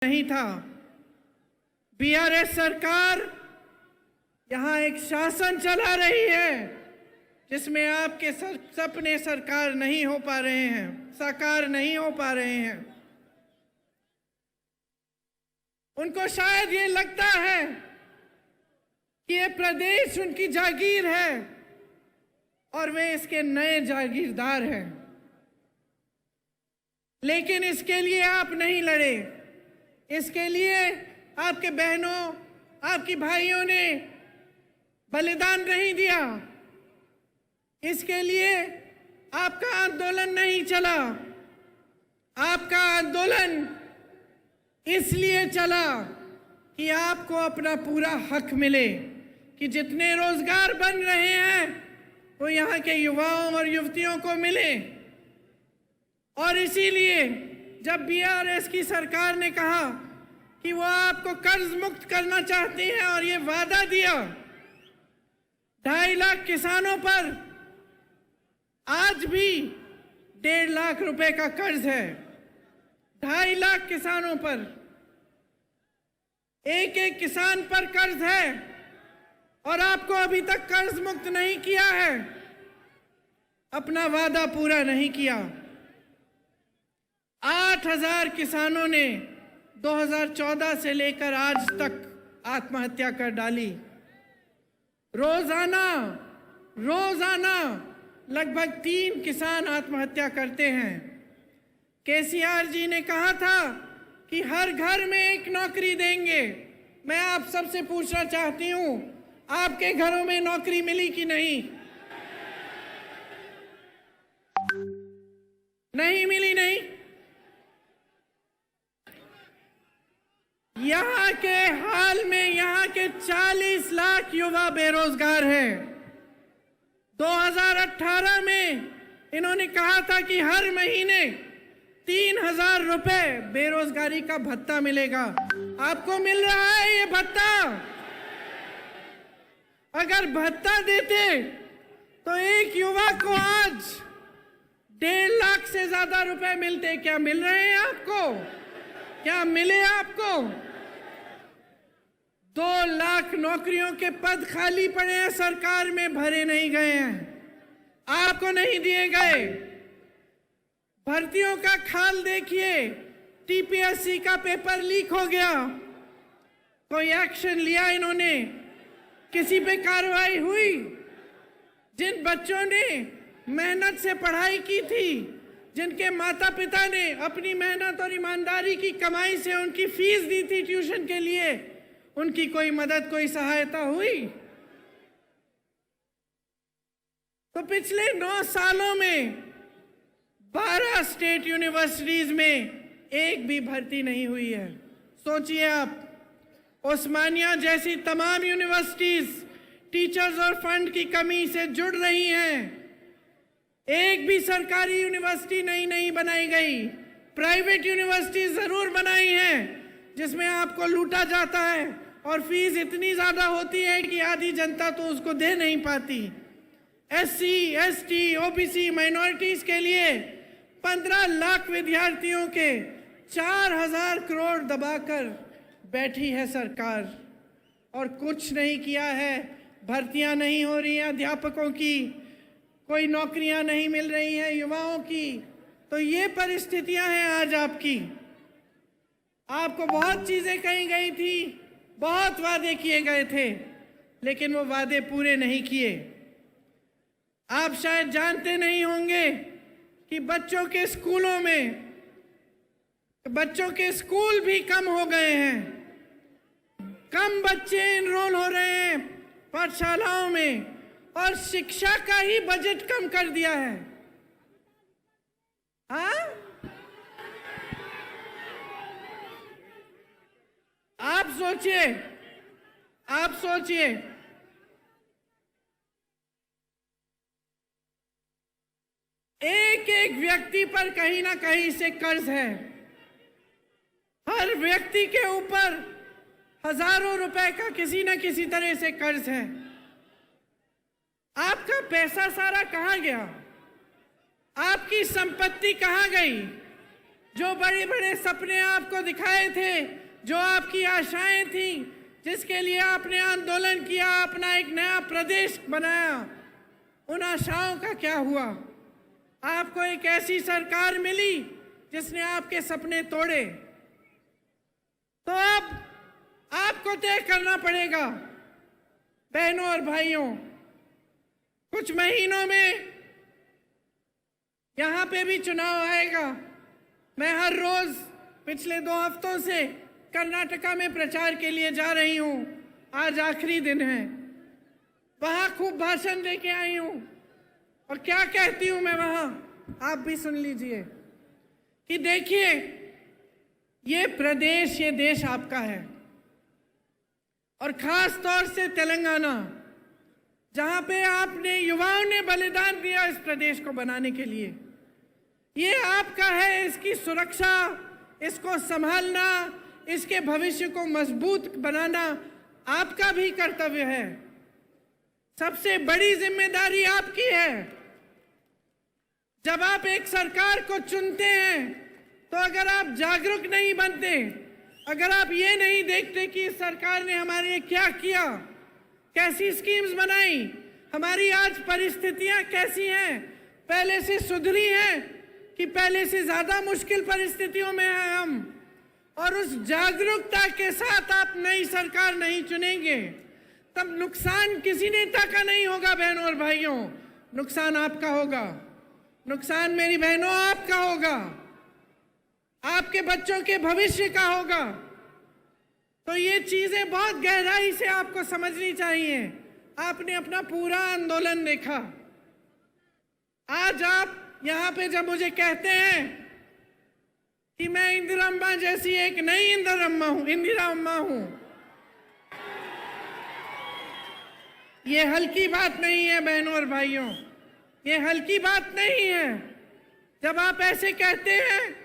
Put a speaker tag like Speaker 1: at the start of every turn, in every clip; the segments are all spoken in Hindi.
Speaker 1: नहीं था। बीआरएस सरकार यहां एक शासन चला रही है जिसमें आपके सपने साकार नहीं हो पा रहे हैं। उनको शायद ये लगता है कि ये प्रदेश उनकी जागीर है और वे इसके नए जागीरदार हैं, लेकिन इसके लिए आप नहीं लड़े। इसके लिए आपके बहनों, आपकी भाइयों ने बलिदान नहीं दिया। इसके लिए आपका आंदोलन नहीं चला। आपका आंदोलन इसलिए चला कि आपको अपना पूरा हक मिले, कि जितने रोजगार बन रहे हैं वो यहाँ के युवाओं और युवतियों को मिले। और इसीलिए जब बीआरएस की सरकार ने कहा कि वो आपको कर्ज मुक्त करना चाहती है और ये वादा दिया, 2.5 लाख किसानों पर आज भी 1.5 लाख रुपए का कर्ज है। 2.5 लाख किसानों पर, एक एक किसान पर कर्ज है और आपको अभी तक कर्ज मुक्त नहीं किया है, अपना वादा पूरा नहीं किया। 8,000 किसानों ने 2014 से लेकर आज तक आत्महत्या कर डाली। रोजाना लगभग 3 किसान आत्महत्या करते हैं। केसीआर जी ने कहा था कि हर घर में एक नौकरी देंगे। मैं आप सबसे पूछना चाहती हूं, आपके घरों में नौकरी मिली कि नहीं? नहीं मिली। नहीं। यहाँ के हाल में यहाँ के 40 लाख युवा बेरोजगार हैं। 2018 में इन्होंने कहा था कि हर महीने 3,000 रुपए बेरोजगारी का भत्ता मिलेगा। आपको मिल रहा है ये भत्ता? अगर भत्ता देते तो एक युवा को आज 1.5 लाख से ज्यादा रुपए मिलते। क्या मिल रहे हैं आपको? क्या मिले आपको? 2 लाख नौकरियों के पद खाली पड़े हैं, सरकार में भरे नहीं गए हैं, आपको नहीं दिए गए। भर्तियों का खाल देखिए, टीपीएससी का पेपर लीक हो गया, कोई एक्शन लिया इन्होंने? किसी पे कार्रवाई हुई? जिन बच्चों ने मेहनत से पढ़ाई की थी, जिनके माता पिता ने अपनी मेहनत और ईमानदारी की कमाई से उनकी फीस दी थी ट्यूशन के लिए, उनकी कोई मदद, कोई सहायता हुई? तो पिछले 9 सालों में 12 स्टेट यूनिवर्सिटीज में एक भी भर्ती नहीं हुई है। सोचिए आप, उस्मानिया जैसी तमाम यूनिवर्सिटीज टीचर्स और फंड की कमी से जुड़ रही हैं। एक भी सरकारी यूनिवर्सिटी नहीं बनाई गई। प्राइवेट यूनिवर्सिटी जरूर बनाई हैं जिसमें आपको लूटा जाता है और फीस इतनी ज्यादा होती है कि आधी जनता तो उसको दे नहीं पाती। एससी, एसटी, ओबीसी, माइनॉरिटीज के लिए 15 लाख विद्यार्थियों के 4,000 करोड़ दबाकर बैठी है सरकार और कुछ नहीं किया है। भर्तियां नहीं हो रही हैं अध्यापकों की, कोई नौकरियां नहीं मिल रही हैं युवाओं की। तो ये परिस्थितियां हैं आज आपकी। आपको बहुत चीजें कही गई थी, बहुत वादे किए गए थे, लेकिन वो वादे पूरे नहीं किए। आप शायद जानते नहीं होंगे कि बच्चों के स्कूल भी कम हो गए हैं। कम बच्चे इनरोल हो रहे हैं पाठशालाओं में और शिक्षा का ही बजट कम कर दिया है। हाँ? आप सोचिए, एक एक व्यक्ति पर कहीं ना कहीं से कर्ज है। हर व्यक्ति के ऊपर हजारों रुपए का किसी न किसी तरह से कर्ज है। आपका पैसा सारा कहां गया? आपकी संपत्ति कहां गई? जो बड़े बड़े सपने आपको दिखाए थे, जो आपकी आशाएं थी, जिसके लिए आपने आंदोलन किया, अपना एक नया प्रदेश बनाया, उन आशाओं का क्या हुआ? आपको एक ऐसी सरकार मिली जिसने आपके सपने तोड़े। तो अब आपको तय करना पड़ेगा बहनों और भाइयों, कुछ महीनों में यहां पे भी चुनाव आएगा। मैं हर रोज पिछले 2 हफ्तों से कर्नाटका में प्रचार के लिए जा रही हूं। आज आखिरी दिन है। वहां खूब भाषण देके आई हूं और क्या कहती हूं मैं वहां, आप भी सुन लीजिए कि देखिए, ये प्रदेश, ये देश आपका है, और खास तौर से तेलंगाना, जहां पे आपने, युवाओं ने बलिदान दिया इस प्रदेश को बनाने के लिए, ये आपका है। इसकी सुरक्षा, इसको संभालना, इसके भविष्य को मजबूत बनाना आपका भी कर्तव्य है। सबसे बड़ी जिम्मेदारी आपकी है। जब आप एक सरकार को चुनते हैं तो अगर आप जागरूक नहीं बनते, अगर आप ये नहीं देखते कि इस सरकार ने हमारे लिए क्या किया, कैसी स्कीम्स बनाई, हमारी आज परिस्थितियां कैसी हैं, पहले से सुधरी हैं कि पहले से ज्यादा मुश्किल परिस्थितियों में हैं हम, और उस जागरूकता के साथ आप नई सरकार नहीं चुनेंगे, तब नुकसान किसी नेता का नहीं होगा बहनों और भाइयों, नुकसान आपका होगा। नुकसान मेरी बहनों आपका होगा, आपके बच्चों के भविष्य का होगा। तो ये चीजें बहुत गहराई से आपको समझनी चाहिए। आपने अपना पूरा आंदोलन देखा। आज आप यहां पे जब मुझे कहते हैं कि मैं इंदिरा अम्मा जैसी एक नई इंदिरा अम्मा हूं, ये हल्की बात नहीं है बहनों और भाइयों, ये हल्की बात नहीं है। जब आप ऐसे कहते हैं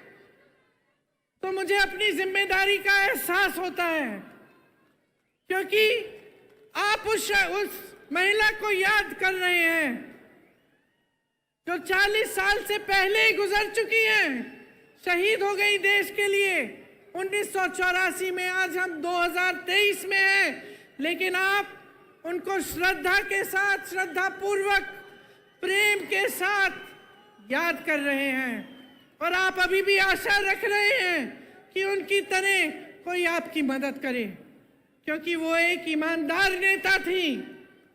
Speaker 1: तो मुझे अपनी जिम्मेदारी का एहसास होता है, क्योंकि आप उस महिला को याद कर रहे हैं जो 40 साल से पहले ही गुजर चुकी हैं, शहीद हो गई देश के लिए 1984 में। आज हम 2023 में हैं, लेकिन आप उनको श्रद्धा के साथ, श्रद्धा पूर्वक, प्रेम के साथ याद कर रहे हैं, और आप अभी भी आशा रख रहे हैं कि उनकी तरह कोई आपकी मदद करे, क्योंकि वो एक ईमानदार नेता थी,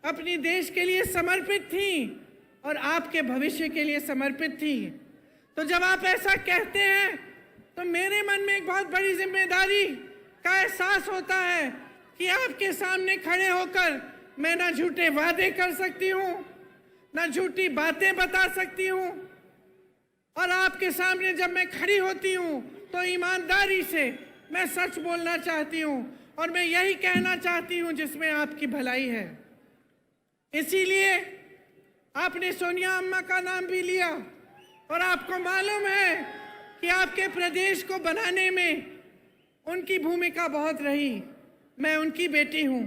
Speaker 1: अपनी देश के लिए समर्पित थी और आपके भविष्य के लिए समर्पित थी। तो जब आप ऐसा कहते हैं तो मेरे मन में एक बहुत बड़ी जिम्मेदारी का एहसास होता है कि आपके सामने खड़े होकर मैं ना झूठे वादे कर सकती हूँ, ना झूठी बातें बता सकती हूँ, और आपके सामने जब मैं खड़ी होती हूँ तो ईमानदारी से मैं सच बोलना चाहती हूँ, और मैं यही कहना चाहती हूँ जिसमें आपकी भलाई है। इसीलिए आपने सोनिया अम्मा का नाम भी लिया, और आपको मालूम है कि आपके प्रदेश को बनाने में उनकी भूमिका बहुत रही। मैं उनकी बेटी हूँ।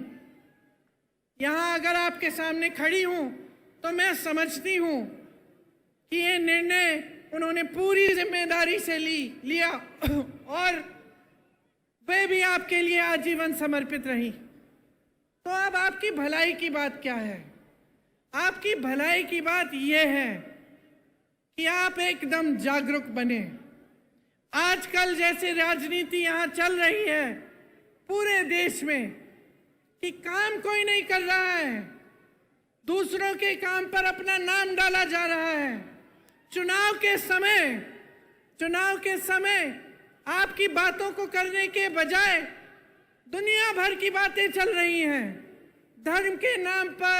Speaker 1: यहाँ अगर आपके सामने खड़ी हूँ तो मैं समझती हूँ कि ये निर्णय उन्होंने पूरी जिम्मेदारी से लिया, और वे भी आपके लिए आजीवन समर्पित रही। तो अब आपकी भलाई की बात क्या है? आपकी भलाई की बात यह है कि आप एकदम जागरूक बने। आजकल जैसे राजनीति यहाँ चल रही है पूरे देश में, कि काम कोई नहीं कर रहा है, दूसरों के काम पर अपना नाम डाला जा रहा है। चुनाव के समय आपकी बातों को करने के बजाय दुनिया भर की बातें चल रही हैं। धर्म के नाम पर,